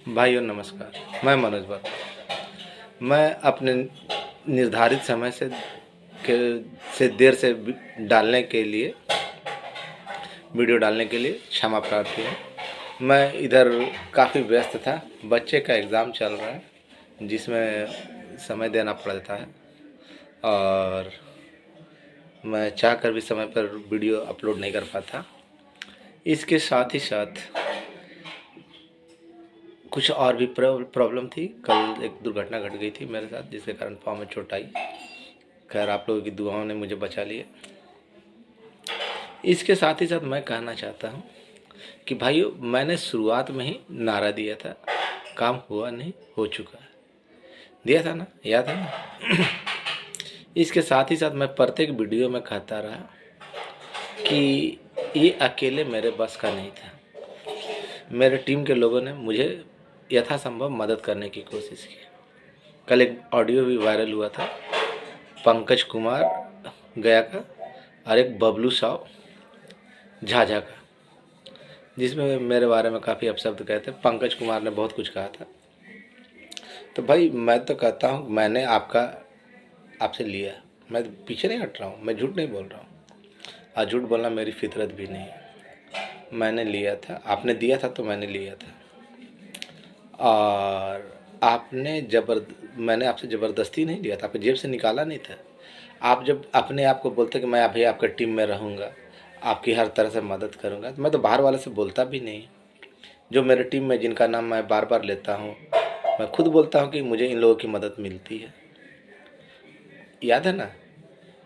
भाइयों नमस्कार। मैं मनोज वर्मा। मैं अपने निर्धारित समय के से देर से वीडियो डालने के लिए क्षमा प्रार्थी हूँ। मैं इधर काफ़ी व्यस्त था। बच्चे का एग्ज़ाम चल रहा है जिसमें समय देना पड़ता है और मैं चाहकर भी समय पर वीडियो अपलोड नहीं कर पाता। इसके साथ ही साथ कुछ और भी प्रॉब्लम थी। कल एक दुर्घटना घट गई थी मेरे साथ जिसके कारण पाँव में चोट आई। खैर आप लोगों की दुआओं ने मुझे बचा लिया। इसके साथ ही साथ मैं कहना चाहता हूँ कि भाइयों, मैंने शुरुआत में ही नारा दिया था, काम हुआ नहीं हो चुका है। दिया था ना, याद है ना? इसके साथ ही साथ मैं प्रत्येक वीडियो में कहता रहा कि ये अकेले मेरे बस का नहीं था। मेरे टीम के लोगों ने मुझे यथासंभव मदद करने की कोशिश की। कल एक ऑडियो भी वायरल हुआ था पंकज कुमार गया का और एक बबलू साव झाझा का, जिसमें मेरे बारे में काफ़ी अपशब्द कहे थे। पंकज कुमार ने बहुत कुछ कहा था। तो भाई मैं तो कहता हूँ मैंने आपसे लिया, मैं पीछे नहीं हट रहा हूँ, मैं झूठ नहीं बोल रहा हूँ और झूठ बोलना मेरी फितरत भी नहीं है। मैंने लिया था, आपने दिया था तो मैंने लिया था और मैंने आपसे ज़बरदस्ती नहीं लिया था, आपके जेब से निकाला नहीं था। आप जब अपने आप को बोलते कि मैं अभी आपके टीम में रहूँगा, आपकी हर तरह से मदद करूँगा, तो मैं तो बाहर वाले से बोलता भी नहीं। जो मेरे टीम में जिनका नाम मैं बार बार लेता हूँ, मैं खुद बोलता हूँ कि मुझे इन लोगों की मदद मिलती है। याद है ना?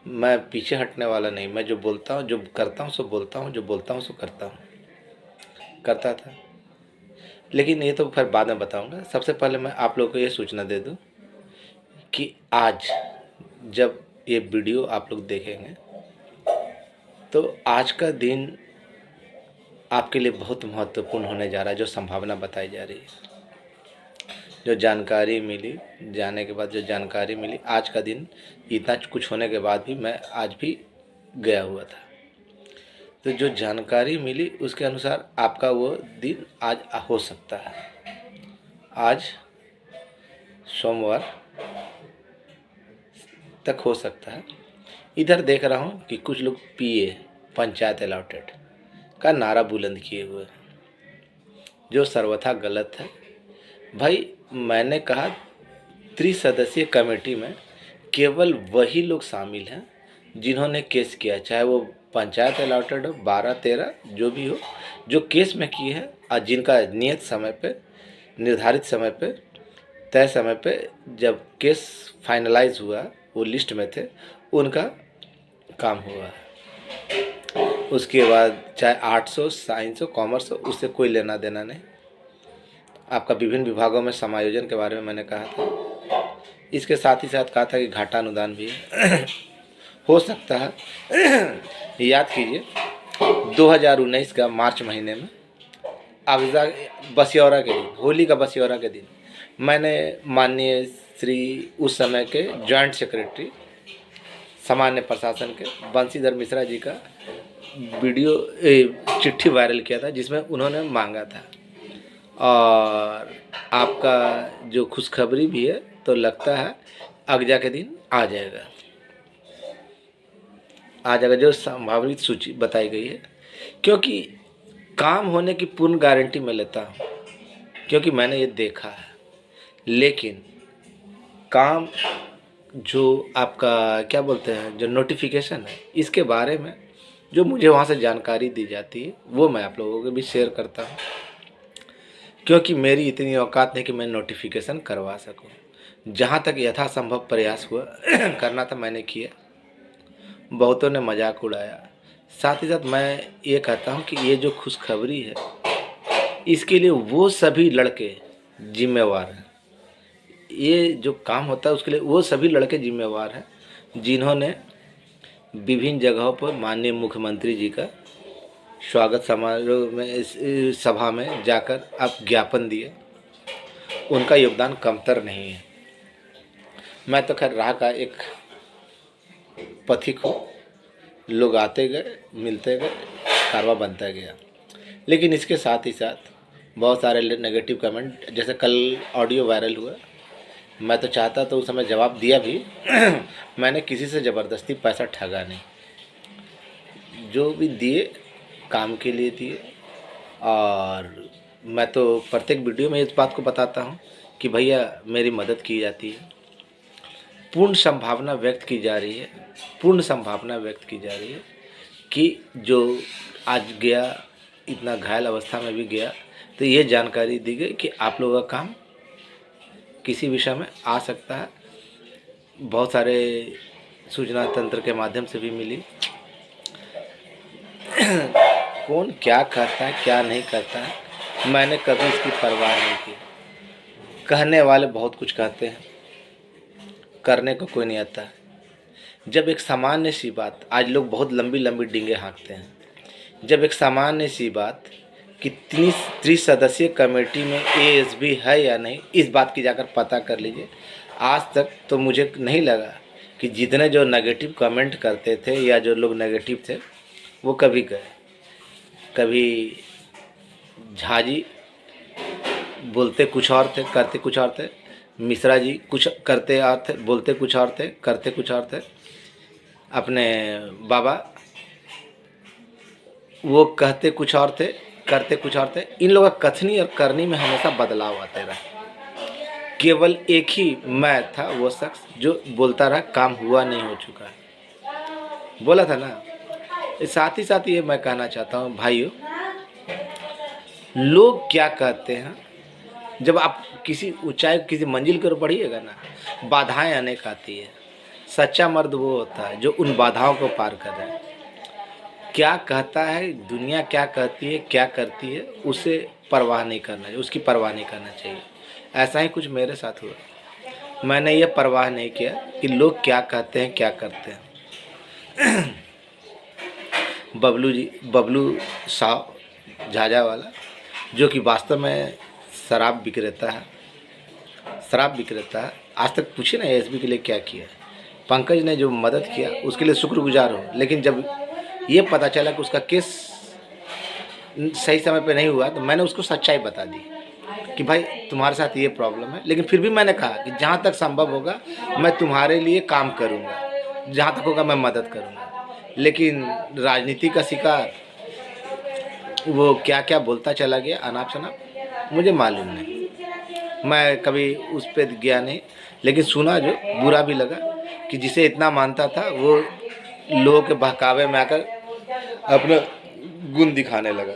मैं पीछे हटने वाला नहीं। मैं जो बोलता हूँ, जो करता हूँ सो बोलता हूँ, जो बोलता हूँ सो करता था। लेकिन ये तो फिर बाद में बताऊँगा। सबसे पहले मैं आप लोगों को ये सूचना दे दूँ कि आज जब ये वीडियो आप लोग देखेंगे तो आज का दिन आपके लिए बहुत महत्वपूर्ण होने जा रहा है। जो संभावना बताई जा रही है, जो जानकारी मिली, जाने के बाद जो जानकारी मिली, आज का दिन इतना कुछ होने के बाद भी मैं आज भी गया हुआ था। तो जो जानकारी मिली उसके अनुसार आपका वो दिन आज हो सकता है। आज सोमवार तक हो सकता है। इधर देख रहा हूँ कि कुछ लोग पीए पंचायत अलॉटेड का नारा बुलंद किए हुए हैं, जो सर्वथा गलत है। भाई मैंने कहा त्रिसदस्यीय कमेटी में केवल वही लोग शामिल हैं जिन्होंने केस किया, चाहे वो पंचायत अलॉटेड हो, 12-13 जो भी हो, जो केस में किए हैं और जिनका नियत समय पे, निर्धारित समय पे, तय समय पे जब केस फाइनलाइज हुआ वो लिस्ट में थे, उनका काम हुआ है। उसके बाद चाहे आर्ट्स हो, साइंस हो, कॉमर्स हो, उससे कोई लेना देना नहीं। आपका विभिन्न विभागों में समायोजन के बारे में मैंने कहा था। इसके साथ ही साथ कहा था कि घाटा अनुदान भी हो सकता है। याद कीजिए 2019 का मार्च महीने में अवजा बसियौरा के दिन, होली का बसियौरा के दिन, मैंने माननीय श्री उस समय के जॉइंट सेक्रेटरी सामान्य प्रशासन के बंशीधर मिश्रा जी का चिट्ठी वायरल किया था जिसमें उन्होंने मांगा था। और आपका जो खुशखबरी भी है तो लगता है अगजा के दिन आ जाएगा, जो संभावित सूची बताई गई है। क्योंकि काम होने की पूर्ण गारंटी मैं लेता हूँ, क्योंकि मैंने ये देखा है। लेकिन काम जो आपका क्या बोलते हैं, जो नोटिफिकेशन है, इसके बारे में जो मुझे वहाँ से जानकारी दी जाती है वो मैं आप लोगों को भी शेयर करता हूँ, क्योंकि मेरी इतनी औकात नहीं कि मैं नोटिफिकेशन करवा सकूं। जहाँ तक यथासंभव प्रयास हुआ करना था मैंने किया। बहुतों ने मजाक उड़ाया। साथ ही साथ मैं ये कहता हूँ कि ये जो खुशखबरी है इसके लिए वो सभी लड़के जिम्मेवार हैं। ये जो काम होता है उसके लिए वो सभी लड़के जिम्मेवार हैं जिन्होंने विभिन्न जगहों पर माननीय मुख्यमंत्री जी का स्वागत समारोह में, इस सभा में जाकर आप ज्ञापन दिए। उनका योगदान कमतर नहीं है। मैं तो खैर राह का एक पथिक हूँ, लोग आते गए, मिलते गए, कारवा बनता गया। लेकिन इसके साथ ही साथ बहुत सारे नेगेटिव कमेंट, जैसे कल ऑडियो वायरल हुआ, मैं तो चाहता तो उस समय जवाब दिया भी मैंने किसी से ज़बरदस्ती पैसा ठगा नहीं, जो भी दिए काम के लिए दिए। और मैं तो प्रत्येक वीडियो में इस बात को बताता हूँ कि भैया मेरी मदद की जाती है, पूर्ण संभावना व्यक्त की जा रही है, पूर्ण संभावना व्यक्त की जा रही है कि जो आज गया इतना घायल अवस्था में भी गया, तो ये जानकारी दी गई कि आप लोगों का काम किसी विषय में आ सकता है। बहुत सारे सूचना तंत्र के माध्यम से भी मिली। कौन क्या करता है क्या नहीं करता है, मैंने कभी इसकी परवाह नहीं की। कहने वाले बहुत कुछ कहते हैं, करने को कोई नहीं आता। जब एक सामान्य सी बात, आज लोग बहुत लंबी लंबी डींगे हाँकते हैं, जब एक सामान्य सी बात कि 30 सदस्यीय कमेटी में एएसबी है या नहीं, इस बात की जाकर पता कर लीजिए। आज तक तो मुझे नहीं लगा कि जितने जो नेगेटिव कमेंट करते थे या जो लोग नेगेटिव थे वो कभी गए। कभी झाजी बोलते कुछ और थे, करते कुछ और थे। मिश्रा जी कुछ करते और थे, बोलते कुछ और थे, करते कुछ और थे। अपने बाबा वो कहते कुछ और थे, करते कुछ और थे। इन लोगों का कथनी और करनी में हमेशा बदलाव आते रहा। केवल एक ही मैं था वो शख्स जो बोलता रहा, काम हुआ नहीं हो चुका है, बोला था ना। साथ ही साथ ये मैं कहना चाहता हूँ भाइयों, लोग क्या कहते हैं, जब आप किसी ऊंचाई किसी मंजिल की ओर बढ़िएगा ना, बाधाएं अनेक आती है। सच्चा मर्द वो होता है जो उन बाधाओं को पार कर रहा है। क्या कहता है दुनिया, क्या कहती है, क्या करती है, उसे परवाह नहीं करना चाहिए, उसकी परवाह नहीं करना चाहिए। ऐसा ही कुछ मेरे साथ हुआ। मैंने ये परवाह नहीं किया कि लोग क्या कहते हैं क्या करते हैं। बबलू साहब झाझा वाला, जो कि वास्तव में शराब विक्रेता है, आज तक पूछे ना एएसबी के लिए क्या किया। पंकज ने जो मदद किया उसके लिए शुक्रगुजार हो, लेकिन जब ये पता चला कि उसका केस सही समय पे नहीं हुआ तो मैंने उसको सच्चाई बता दी कि भाई तुम्हारे साथ ये प्रॉब्लम है। लेकिन फिर भी मैंने कहा कि जहाँ तक संभव होगा मैं तुम्हारे लिए काम करूँगा, जहाँ तक होगा मैं मदद करूँगा। लेकिन राजनीति का शिकार वो क्या क्या बोलता चला गया अनाप शनाप, मुझे मालूम नहीं, मैं कभी उस पर गया नहीं। लेकिन सुना जो बुरा भी लगा कि जिसे इतना मानता था वो लोगों के बहकावे में आकर अपना गुण दिखाने लगा।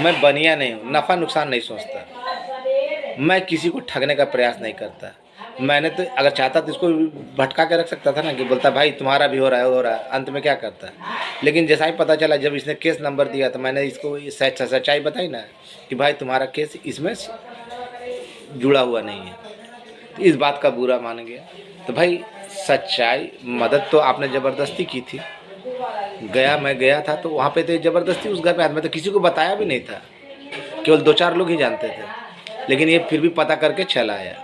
मैं बनिया नहीं हूँ, नफ़ा नुकसान नहीं सोचता, मैं किसी को ठगने का प्रयास नहीं करता। मैंने तो अगर चाहता तो इसको भटका के रख सकता था ना, कि बोलता भाई तुम्हारा भी हो रहा है, अंत में क्या करता। लेकिन जैसा ही पता चला, जब इसने केस नंबर दिया तो मैंने इसको सच्चाई बताई ना कि भाई तुम्हारा केस इसमें जुड़ा हुआ नहीं है, तो इस बात का बुरा मान गया। तो भाई सच्चाई, मदद तो आपने ज़बरदस्ती की थी। मैं गया था तो वहाँ पे तो ज़बरदस्ती उस घर पे, मैं तो किसी को बताया भी नहीं था, केवल 2-4 लोग ही जानते थे। लेकिन ये फिर भी पता करके चला आया,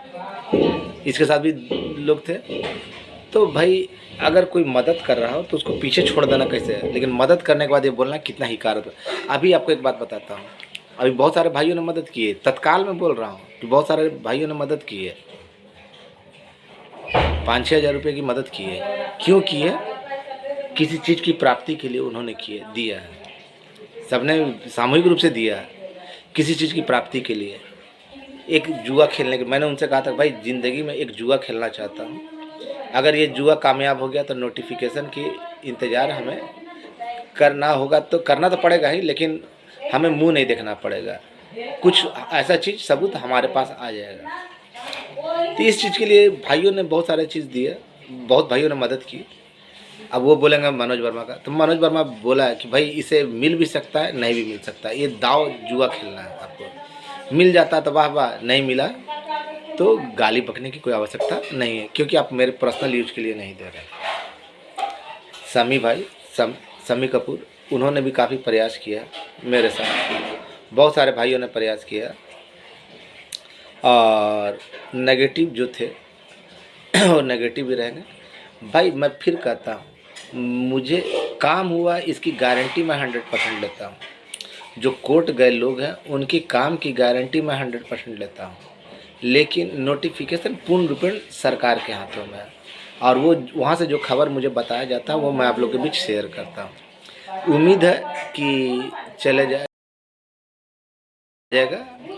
इसके साथ भी लोग थे। तो भाई अगर कोई मदद कर रहा हो तो उसको पीछे छोड़ देना कैसे है, लेकिन मदद करने के बाद ये बोलना कितना हिकारत है। अभी आपको एक बात बताता हूँ, अभी बहुत सारे भाइयों ने मदद की है, तत्काल में बोल रहा हूँ कि बहुत सारे भाइयों ने मदद की है, 5-6 हज़ार रुपये की मदद की है। क्यों की है? किसी चीज़ की प्राप्ति के लिए उन्होंने दिया है, सबने सामूहिक रूप से दिया है, किसी चीज़ की प्राप्ति के लिए। एक जुआ खेलने के, मैंने उनसे कहा था भाई ज़िंदगी में एक जुआ खेलना चाहता हूँ, अगर ये जुआ कामयाब हो गया तो नोटिफिकेशन की इंतज़ार हमें करना होगा, तो करना तो पड़ेगा ही, लेकिन हमें मुंह नहीं देखना पड़ेगा, कुछ ऐसा चीज़ सबूत हमारे पास आ जाएगा। तो इस चीज़ के लिए भाइयों ने बहुत सारे चीज़ दिए, बहुत भाइयों ने मदद की। अब वो बोलेंगे मनोज वर्मा का, तो मनोज वर्मा बोला है कि भाई इसे मिल भी सकता है, नहीं भी मिल सकता है, ये दाव जुआ खेलना है, आपको मिल जाता है तो वाह वाह, नहीं मिला तो गाली बकने की कोई आवश्यकता नहीं है, क्योंकि आप मेरे पर्सनल यूज के लिए नहीं दे रहे। समी भाई, समी कपूर, उन्होंने भी काफ़ी प्रयास किया मेरे साथ, बहुत सारे भाइयों ने प्रयास किया, और नेगेटिव जो थे वो नेगेटिव ही रहेंगे। भाई मैं फिर कहता हूँ, मुझे काम हुआ इसकी गारंटी मैं 100% लेता हूँ। जो कोर्ट गए लोग हैं उनकी काम की गारंटी मैं 100% लेता हूँ, लेकिन नोटिफिकेशन पूर्ण रूपेण सरकार के हाथों में है और वो वहाँ से जो खबर मुझे बताया जाता है वो मैं आप लोग के बीच शेयर करता हूँ। उम्मीद है कि चले जाएगा।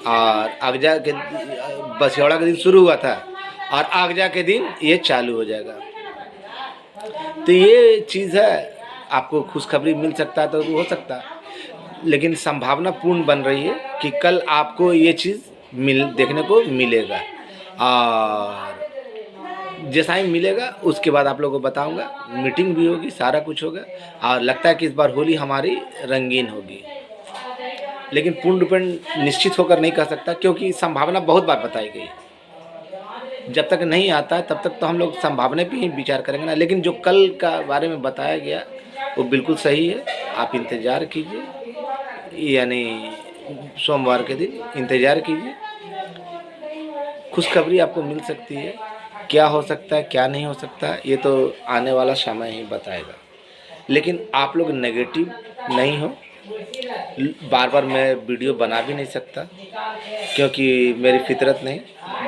और अगजा के बसियौड़ा के दिन शुरू हुआ था और अगजा के दिन ये चालू हो जाएगा। तो ये चीज़ है, आपको खुशखबरी मिल सकता है तो हो सकता है, लेकिन संभावना पूर्ण बन रही है कि कल आपको ये चीज़ देखने को मिलेगा। और जैसा ही मिलेगा उसके बाद आप लोगों को बताऊंगा, मीटिंग भी होगी, सारा कुछ होगा। और लगता है कि इस बार होली हमारी रंगीन होगी, लेकिन पूर्ण रूपेण निश्चित होकर नहीं कह सकता क्योंकि संभावना बहुत बार बताई गई। जब तक नहीं आता है तब तक तो हम लोग संभावना पे ही विचार करेंगे ना। लेकिन जो कल का बारे में बताया गया वो बिल्कुल सही है, आप इंतज़ार कीजिए, यानी सोमवार के दिन इंतज़ार कीजिए, खुशखबरी आपको मिल सकती है। क्या हो सकता है क्या नहीं हो सकता ये तो आने वाला समय ही बताएगा। लेकिन आप लोग नेगेटिव नहीं हो। बार बार मैं वीडियो बना भी नहीं सकता क्योंकि मेरी फितरत नहीं,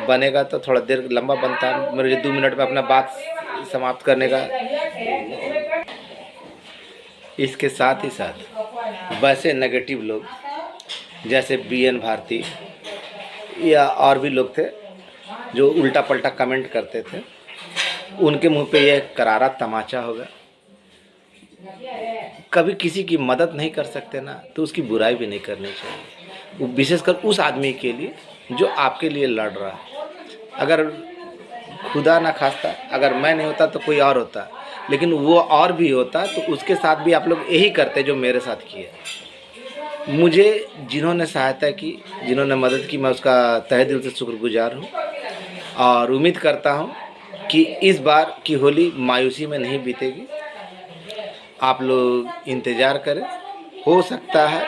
बनेगा तो थोड़ा देर लंबा बनता है, मेरे 2 मिनट में अपना बात समाप्त करने का। इसके साथ ही साथ वैसे नेगेटिव लोग जैसे BN भारती या और भी लोग थे जो उल्टा पल्टा कमेंट करते थे, उनके मुंह पे यह करारा तमाचा होगा। कभी किसी की मदद नहीं कर सकते ना तो उसकी बुराई भी नहीं करनी चाहिए, विशेषकर उस आदमी के लिए जो आपके लिए लड़ रहा है। अगर खुदा ना खास्ता अगर मैं नहीं होता तो कोई और होता, लेकिन वो और भी होता तो उसके साथ भी आप लोग यही करते जो मेरे साथ किया। मुझे जिन्होंने सहायता की, जिन्होंने मदद की, मैं उसका तहे दिल से शुक्रगुजार हूँ और उम्मीद करता हूँ कि इस बार की होली मायूसी में नहीं बीतेगी। आप लोग इंतज़ार करें, हो सकता है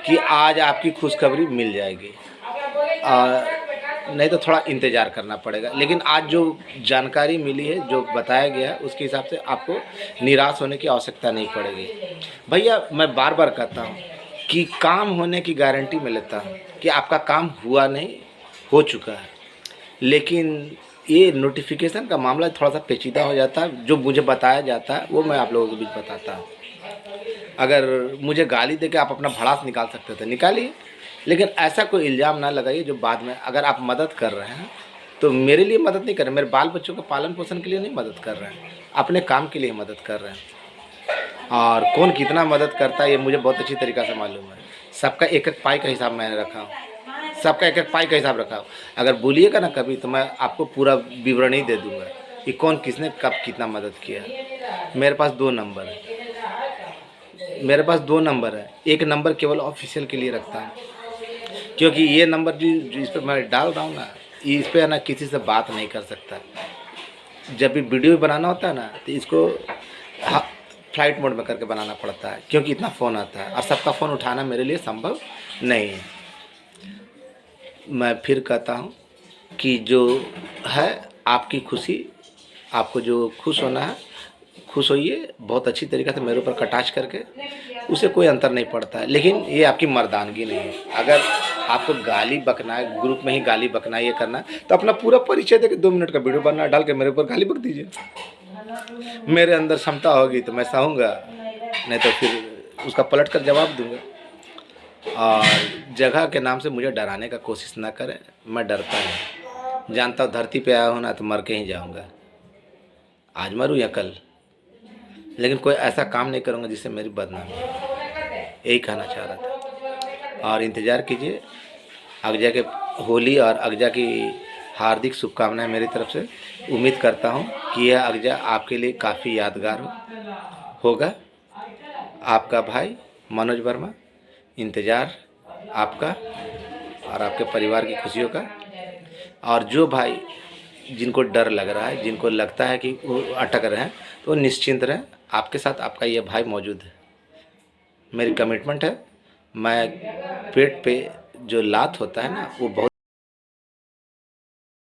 कि आज आपकी खुशखबरी मिल जाएगी, नहीं तो थोड़ा इंतज़ार करना पड़ेगा। लेकिन आज जो जानकारी मिली है, जो बताया गया है, उसके हिसाब से आपको निराश होने की आवश्यकता नहीं पड़ेगी। भैया मैं बार बार कहता हूँ कि काम होने की गारंटी मैं लेता हूँ कि आपका काम हुआ नहीं, हो चुका है। लेकिन ये नोटिफिकेशन का मामला थोड़ा सा पेचीदा हो जाता है। जो मुझे बताया जाता है वो मैं आप लोगों के बीच बताता हूँ। अगर मुझे गाली देके आप अपना भड़ास निकाल सकते थे, निकालिए, लेकिन ऐसा कोई इल्ज़ाम ना लगाइए जो बाद में, अगर आप मदद कर रहे हैं तो मेरे लिए मदद नहीं कर रहे, मेरे बाल बच्चों को पालन पोषण के लिए नहीं मदद कर रहे हैं, अपने काम के लिए मदद कर रहे हैं। और कौन कितना मदद करता है ये मुझे बहुत अच्छी तरीक़ा से मालूम है। सबका एक एक पाई का हिसाब मैंने रखा हूँ, सबका एक एक पाई का हिसाब रखा हूँ। अगर बोलिएगा ना कभी तो मैं आपको पूरा विवरण ही दे दूँगा कि कौन किसने कब कितना मदद किया। मेरे पास 2 नंबर है, मेरे पास 2 नंबर है। एक नंबर केवल ऑफिशियल के लिए रखता हूँ क्योंकि ये नंबर जो इस पर मैं डाल रहा हूँ ना, इस पर ना किसी से बात नहीं कर सकता। जब भी वीडियो बनाना होता है ना तो इसको फ्लाइट मोड में करके बनाना पड़ता है क्योंकि इतना फ़ोन आता है और सबका फ़ोन उठाना मेरे लिए संभव नहीं है। मैं फिर कहता हूँ कि जो है आपकी खुशी, आपको जो खुश होना है खुश होइए, बहुत अच्छी तरीक़े से मेरे ऊपर कटाक्ष करके, उसे कोई अंतर नहीं पड़ता है। लेकिन ये आपकी मर्दानगी नहीं है। अगर आपको गाली बकना है, ग्रुप में ही गाली बकना है, ये करना है, तो अपना पूरा परिचय देकर 2 मिनट का वीडियो बनना डाल के मेरे ऊपर गाली बक दीजिए। मेरे अंदर क्षमता होगी तो मैं सहूँगा, नहीं तो फिर उसका पलट कर जवाब दूँगा। और जगह के नाम से मुझे डराने का कोशिश ना करें, मैं डरता नहीं, जानता हूँ धरती पे आया हूँ ना तो मर के ही जाऊँगा, आज मरूँ या कल, लेकिन कोई ऐसा काम नहीं करूँगा जिससे मेरी बदनामी हो। यही कहना चाह रहा था। और इंतज़ार कीजिए अगजा के होली और अगजा की हार्दिक शुभकामनाएं मेरी तरफ से। उम्मीद करता हूँ कि यह अगजा आपके लिए काफ़ी यादगार होगा। आपका भाई मनोज वर्मा, इंतज़ार आपका और आपके परिवार की खुशियों का। और जो भाई जिनको डर लग रहा है, जिनको लगता है कि वो अटक रहे हैं, तो निश्चिंत रहें, आपके साथ आपका ये भाई मौजूद है। मेरी कमिटमेंट है, मैं पेट पे जो लात होता है ना वो बहुत